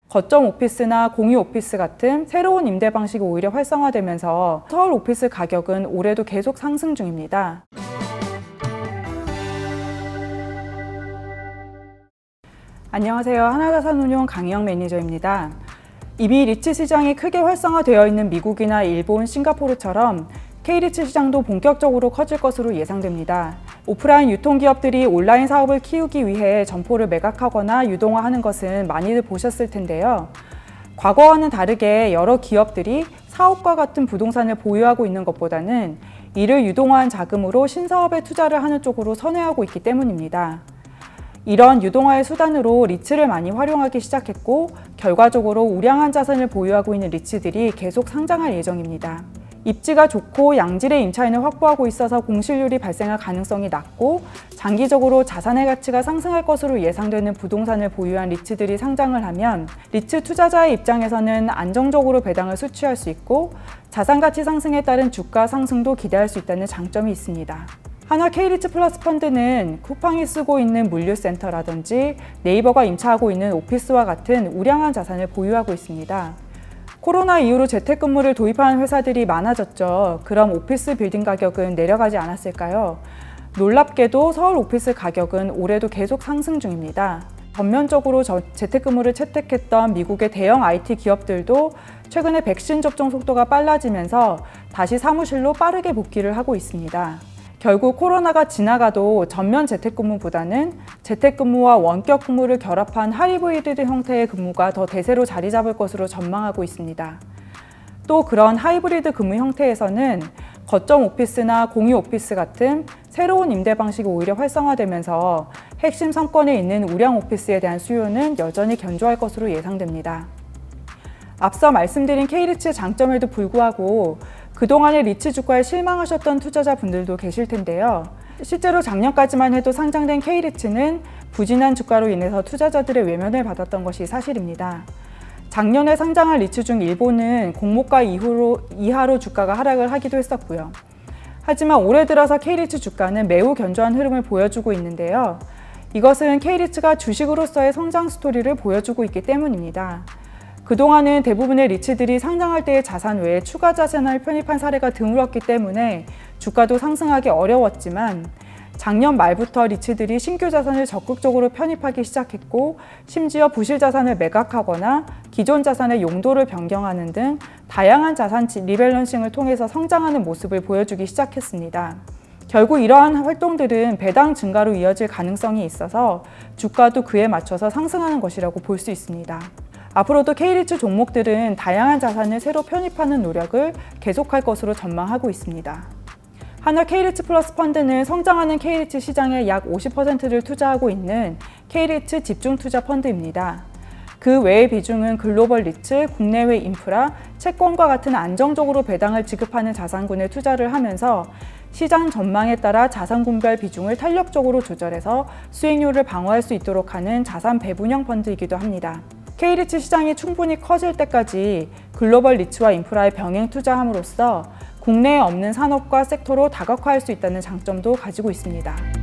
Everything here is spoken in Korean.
거점 오피스나 공유 오피스 같은 새로운 임대 방식이 오히려 활성화되면서 서울 오피스 가격은 올해도 계속 상승 중입니다. 안녕하세요. 하나자산운용 강희영 매니저입니다. 이미 리츠 시장이 크게 활성화되어 있는 미국이나 일본, 싱가포르처럼 K리츠 시장도 본격적으로 커질 것으로 예상됩니다. 오프라인 유통기업들이 온라인 사업을 키우기 위해 점포를 매각하거나 유동화하는 것은 많이들 보셨을 텐데요. 과거와는 다르게 여러 기업들이 사업과 같은 부동산을 보유하고 있는 것보다는 이를 유동화한 자금으로 신사업에 투자를 하는 쪽으로 선회하고 있기 때문입니다. 이런 유동화의 수단으로 리츠를 많이 활용하기 시작했고, 결과적으로 우량한 자산을 보유하고 있는 리츠들이 계속 상장할 예정입니다. 입지가 좋고 양질의 임차인을 확보하고 있어서 공실률이 발생할 가능성이 낮고, 장기적으로 자산의 가치가 상승할 것으로 예상되는 부동산을 보유한 리츠들이 상장을 하면 리츠 투자자의 입장에서는 안정적으로 배당을 수취할 수 있고, 자산 가치 상승에 따른 주가 상승도 기대할 수 있다는 장점이 있습니다. 한화 K리츠 플러스 펀드는 쿠팡이 쓰고 있는 물류센터라든지 네이버가 임차하고 있는 오피스와 같은 우량한 자산을 보유하고 있습니다. 코로나 이후로 재택근무를 도입하는 회사들이 많아졌죠. 그럼 오피스 빌딩 가격은 내려가지 않았을까요? 놀랍게도 서울 오피스 가격은 올해도 계속 상승 중입니다. 전면적으로 재택근무를 채택했던 미국의 대형 IT 기업들도 최근에 백신 접종 속도가 빨라지면서 다시 사무실로 빠르게 복귀를 하고 있습니다. 결국 코로나가 지나가도 전면 재택근무보다는 재택근무와 원격 근무를 결합한 하이브리드 형태의 근무가 더 대세로 자리 잡을 것으로 전망하고 있습니다. 또 그런 하이브리드 근무 형태에서는 거점 오피스나 공유 오피스 같은 새로운 임대 방식이 오히려 활성화되면서 핵심 상권에 있는 우량 오피스에 대한 수요는 여전히 견조할 것으로 예상됩니다. 앞서 말씀드린 K리츠의 장점에도 불구하고 그동안의 리츠 주가에 실망하셨던 투자자분들도 계실 텐데요. 실제로 작년까지만 해도 상장된 K리츠는 부진한 주가로 인해서 투자자들의 외면을 받았던 것이 사실입니다. 작년에 상장한 리츠 중 일부는 공모가 이하로 주가가 하락을 하기도 했었고요. 하지만 올해 들어서 K리츠 주가는 매우 견조한 흐름을 보여주고 있는데요. 이것은 K리츠가 주식으로서의 성장 스토리를 보여주고 있기 때문입니다. 그동안은 대부분의 리츠들이 상장할 때의 자산 외에 추가 자산을 편입한 사례가 드물었기 때문에 주가도 상승하기 어려웠지만, 작년 말부터 리츠들이 신규 자산을 적극적으로 편입하기 시작했고, 심지어 부실 자산을 매각하거나 기존 자산의 용도를 변경하는 등 다양한 자산 리밸런싱을 통해서 성장하는 모습을 보여주기 시작했습니다. 결국 이러한 활동들은 배당 증가로 이어질 가능성이 있어서 주가도 그에 맞춰서 상승하는 것이라고 볼 수 있습니다. 앞으로도 K리츠 종목들은 다양한 자산을 새로 편입하는 노력을 계속할 것으로 전망하고 있습니다. 한화 K리츠 플러스 펀드는 성장하는 K리츠 시장의 약 50%를 투자하고 있는 K리츠 집중투자 펀드입니다. 그 외의 비중은 글로벌 리츠, 국내외 인프라, 채권과 같은 안정적으로 배당을 지급하는 자산군에 투자를 하면서 시장 전망에 따라 자산군별 비중을 탄력적으로 조절해서 수익률을 방어할 수 있도록 하는 자산 배분형 펀드이기도 합니다. K리츠 시장이 충분히 커질 때까지 글로벌 리츠와 인프라에 병행 투자함으로써 국내에 없는 산업과 섹터로 다각화할 수 있다는 장점도 가지고 있습니다.